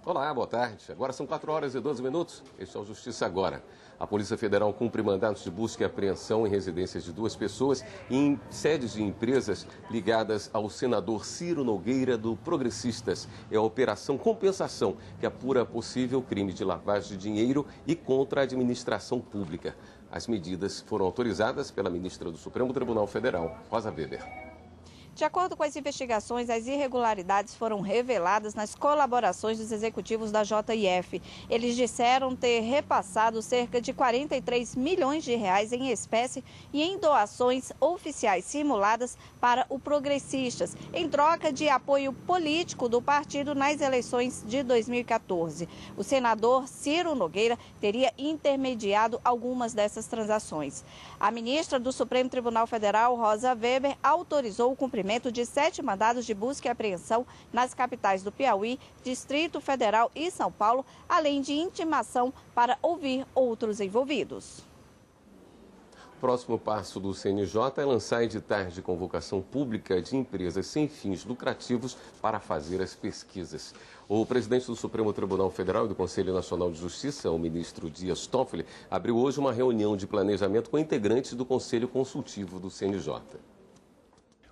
Olá, boa tarde. Agora são 4 horas e 12 minutos. Este é o Justiça Agora. A Polícia Federal cumpre mandados de busca e apreensão em residências de 2 pessoas e em sedes de empresas ligadas ao senador Ciro Nogueira do Progressistas. É a Operação Compensação, que apura possível crime de lavagem de dinheiro e contra a administração pública. As medidas foram autorizadas pela ministra do Supremo Tribunal Federal, Rosa Weber. De acordo com as investigações, as irregularidades foram reveladas nas colaborações dos executivos da JF. Eles disseram ter repassado cerca de 43 milhões de reais em espécie e em doações oficiais simuladas para o Progressistas, em troca de apoio político do partido nas eleições de 2014. O senador Ciro Nogueira teria intermediado algumas dessas transações. A ministra do Supremo Tribunal Federal, Rosa Weber, autorizou o cumprimento de 7 mandados de busca e apreensão nas capitais do Piauí, Distrito Federal e São Paulo, além de intimação para ouvir outros envolvidos. O próximo passo do CNJ é lançar editais de convocação pública de empresas sem fins lucrativos para fazer as pesquisas. O presidente do Supremo Tribunal Federal e do Conselho Nacional de Justiça, o ministro Dias Toffoli, abriu hoje uma reunião de planejamento com integrantes do Conselho Consultivo do CNJ.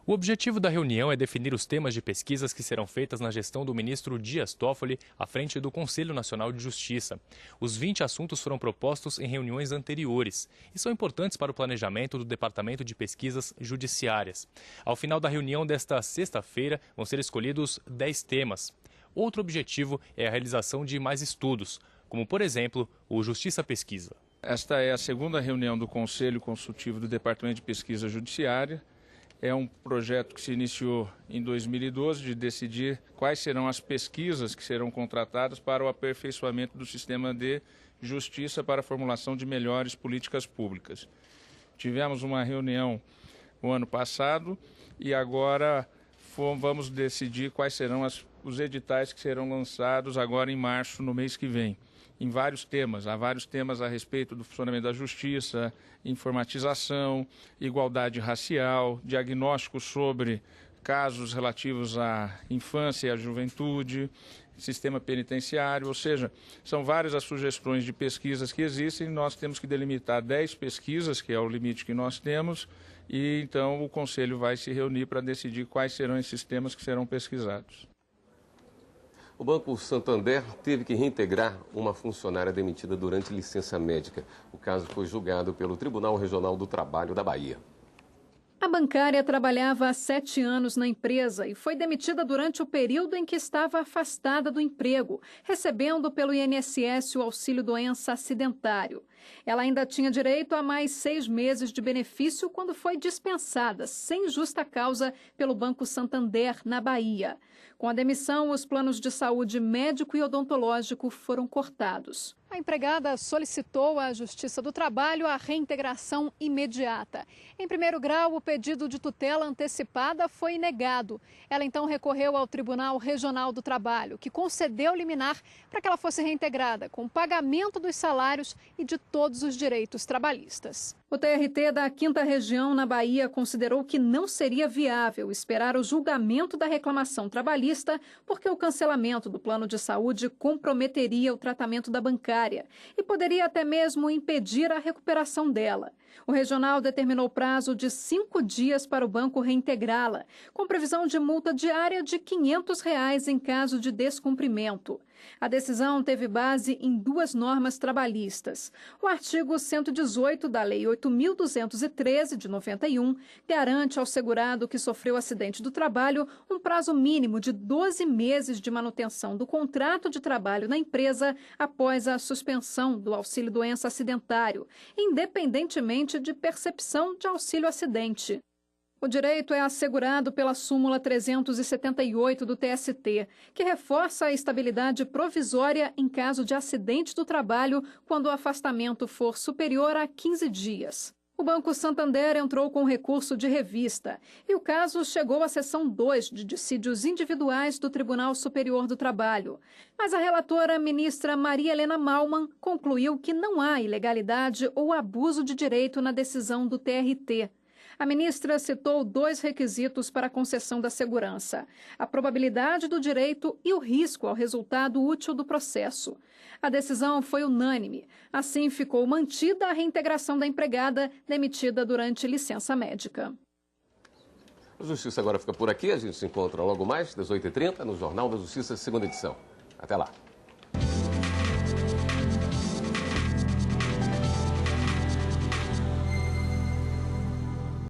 O objetivo da reunião é definir os temas de pesquisas que serão feitas na gestão do ministro Dias Toffoli à frente do Conselho Nacional de Justiça. Os 20 assuntos foram propostos em reuniões anteriores e são importantes para o planejamento do Departamento de Pesquisas Judiciárias. Ao final da reunião desta sexta-feira, vão ser escolhidos 10 temas. Outro objetivo é a realização de mais estudos, como, por exemplo, o Justiça Pesquisa. Esta é a segunda reunião do Conselho Consultivo do Departamento de Pesquisa Judiciária. É um projeto que se iniciou em 2012 de decidir quais serão as pesquisas que serão contratadas para o aperfeiçoamento do sistema de justiça para a formulação de melhores políticas públicas. Tivemos uma reunião o ano passado e agora vamos decidir quais serão os editais que serão lançados agora em março, no mês que vem. Em vários temas. Há vários temas a respeito do funcionamento da justiça, informatização, igualdade racial, diagnóstico sobre casos relativos à infância e à juventude, sistema penitenciário, ou seja, são várias as sugestões de pesquisas que existem. Nós temos que delimitar 10 pesquisas, que é o limite que nós temos, e então o Conselho vai se reunir para decidir quais serão esses temas que serão pesquisados. O Banco Santander teve que reintegrar uma funcionária demitida durante licença médica. O caso foi julgado pelo Tribunal Regional do Trabalho da Bahia. A bancária trabalhava há 7 anos na empresa e foi demitida durante o período em que estava afastada do emprego, recebendo pelo INSS o auxílio-doença acidentário. Ela ainda tinha direito a mais 6 meses de benefício quando foi dispensada, sem justa causa, pelo Banco Santander, na Bahia. Com a demissão, os planos de saúde médico e odontológico foram cortados. A empregada solicitou à Justiça do Trabalho a reintegração imediata. Em primeiro grau, o pedido de tutela antecipada foi negado. Ela então recorreu ao Tribunal Regional do Trabalho, que concedeu liminar para que ela fosse reintegrada, com pagamento dos salários e de todos os direitos trabalhistas. O TRT da 5ª Região, na Bahia, considerou que não seria viável esperar o julgamento da reclamação trabalhista, porque o cancelamento do plano de saúde comprometeria o tratamento da bancária e poderia até mesmo impedir a recuperação dela. O regional determinou prazo de 5 dias para o banco reintegrá-la, com previsão de multa diária de R$ 500 em caso de descumprimento. A decisão teve base em 2 normas trabalhistas. O artigo 118 da Lei 8.213, de 91, garante ao segurado que sofreu acidente do trabalho um prazo mínimo de 12 meses de manutenção do contrato de trabalho na empresa após a suspensão do auxílio-doença acidentário, independentemente de percepção de auxílio-acidente. O direito é assegurado pela súmula 378 do TST, que reforça a estabilidade provisória em caso de acidente do trabalho quando o afastamento for superior a 15 dias. O Banco Santander entrou com recurso de revista e o caso chegou à seção 2 de dissídios individuais do Tribunal Superior do Trabalho. Mas a relatora, ministra Maria Helena Malman, concluiu que não há ilegalidade ou abuso de direito na decisão do TRT. A ministra citou 2 requisitos para a concessão da segurança: a probabilidade do direito e o risco ao resultado útil do processo. A decisão foi unânime. Assim, ficou mantida a reintegração da empregada demitida durante licença médica. A Justiça agora fica por aqui. A gente se encontra logo mais, 18h30, no Jornal da Justiça, segunda edição. Até lá.